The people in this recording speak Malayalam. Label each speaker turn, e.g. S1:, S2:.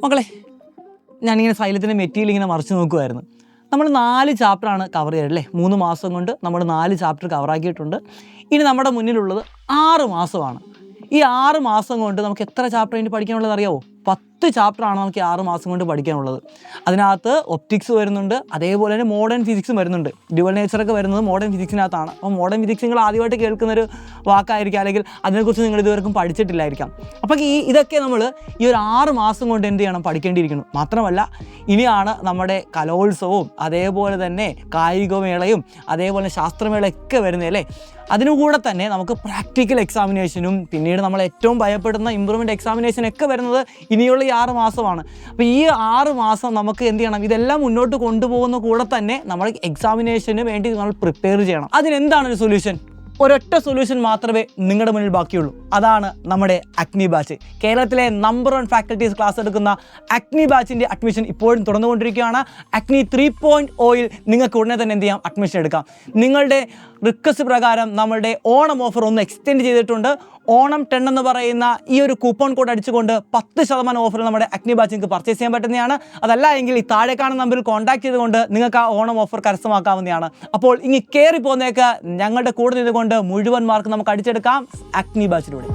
S1: മക്കളെ, ഞാനിങ്ങനെ സൈലത്തിൻ്റെ മെറ്റീരിയൽ ഇങ്ങനെ മറിച്ച് നോക്കുമായിരുന്നു. നമ്മൾ 4 ചാപ്റ്ററാണ് കവർ ചെയ്തത് അല്ലേ? 3 മാസം കൊണ്ട് നമ്മൾ 4 ചാപ്റ്റർ കവറാക്കിയിട്ടുണ്ട്. ഇനി നമ്മുടെ മുന്നിലുള്ളത് 6 മാസമാണ്. ഈ 6 മാസം കൊണ്ട് നമുക്ക് എത്ര ചാപ്റ്റർ അതിന് പഠിക്കാനുള്ളത് അറിയാമോ? 10 ചാപ്റ്ററാണ് നമുക്ക് ഈ 6 മാസം കൊണ്ട് പഠിക്കാനുള്ളത്. അതിനകത്ത് ഒപ്റ്റിക്സ് വരുന്നുണ്ട്, അതേപോലെ തന്നെ മോഡേൺ ഫിസിക്സും വരുന്നുണ്ട്. ഡ്യുവൽ നേച്ചറൊക്കെ വരുന്നത് മോഡേൺ ഫിസിക്സിനകത്താണ്. അപ്പോൾ മോഡേൺ ഫിസിക്സ് നിങ്ങൾ ആദ്യമായിട്ട് കേൾക്കുന്നൊരു വാക്കായിരിക്കും, അല്ലെങ്കിൽ അതിനെക്കുറിച്ച് നിങ്ങൾ ഇതുവരെക്കും പഠിച്ചിട്ടില്ലായിരിക്കാം. അപ്പോൾ ഇതൊക്കെ നമ്മൾ ഈ ഒരു 6 മാസം കൊണ്ട് എന്ത് ചെയ്യണം? പഠിക്കേണ്ടിയിരിക്കുന്നു. മാത്രമല്ല ഇനിയാണ് നമ്മുടെ കലോത്സവവും അതേപോലെ തന്നെ കായികമേളയും അതേപോലെ ശാസ്ത്രമേളയൊക്കെ വരുന്നതല്ലേ. അതിനുകൂടെ തന്നെ നമുക്ക് പ്രാക്ടിക്കൽ എക്സാമിനേഷനും പിന്നീട് നമ്മൾ ഏറ്റവും ഭയപ്പെടുന്ന ഇമ്പ്രൂവ്മെൻറ്റ് എക്സാമിനേഷനൊക്കെ വരുന്നത് ഇനിയുള്ള ഈ 6 മാസമാണ്. അപ്പോൾ ഈ 6 മാസം നമുക്ക് എന്ത് ചെയ്യണം? ഇതെല്ലാം മുന്നോട്ട് കൊണ്ടുപോകുന്ന കൂടെ തന്നെ നമ്മൾ എക്സാമിനേഷന് വേണ്ടി നമ്മൾ പ്രിപ്പയർ ചെയ്യണം. അതിനെന്താണ് ഒരു സൊല്യൂഷൻ? ഒരൊറ്റ സൊല്യൂഷൻ മാത്രമേ നിങ്ങളുടെ മുന്നിൽ ബാക്കിയുള്ളൂ. അതാണ് നമ്മുടെ അഗ്നി ബാച്ച്. കേരളത്തിലെ നമ്പർ 1 ഫാക്കൽറ്റീസ് ക്ലാസ് എടുക്കുന്ന അഗ്നി ബാച്ചിൻ്റെ അഡ്മിഷൻ ഇപ്പോഴും തുറന്നുകൊണ്ടിരിക്കുകയാണ്. അഗ്നി 3.0 നിങ്ങൾക്ക് ഉടനെ തന്നെ എന്ത് ചെയ്യാം? അഡ്മിഷൻ എടുക്കാം. നിങ്ങളുടെ റിക്വസ്റ്റ് പ്രകാരം നമ്മളുടെ ഓണം ഓഫർ ഒന്ന് എക്സ്റ്റെൻഡ് ചെയ്തിട്ടുണ്ട്. ഓണം 10 എന്ന് പറയുന്ന ഈ ഒരു കൂപ്പൺ കോഡ് അടിച്ചുകൊണ്ട് 10% ഓഫറിൽ നമ്മുടെ അഗ്നി ബാച്ച് നിങ്ങൾക്ക് പർച്ചേസ് ചെയ്യാൻ പറ്റുന്നതാണ്. അതല്ല എങ്കിൽ ഈ താഴെ കാണുന്ന നമ്പറിൽ കോൺടാക്ട് ചെയ്തുകൊണ്ട് നിങ്ങൾക്ക് ആ ഓണം ഓഫർ കരസ്ഥമാക്കാവുന്നതാണ്. അപ്പോൾ ഇനി കയറി പോന്നേക്ക് ഞങ്ങളുടെ കൂടെ നിന്നുകൊണ്ട് മുഴുവൻ മാർക്ക് നമുക്ക് അടിച്ചെടുക്കാം അഗ്നി ബാച്ചിലൂടെ.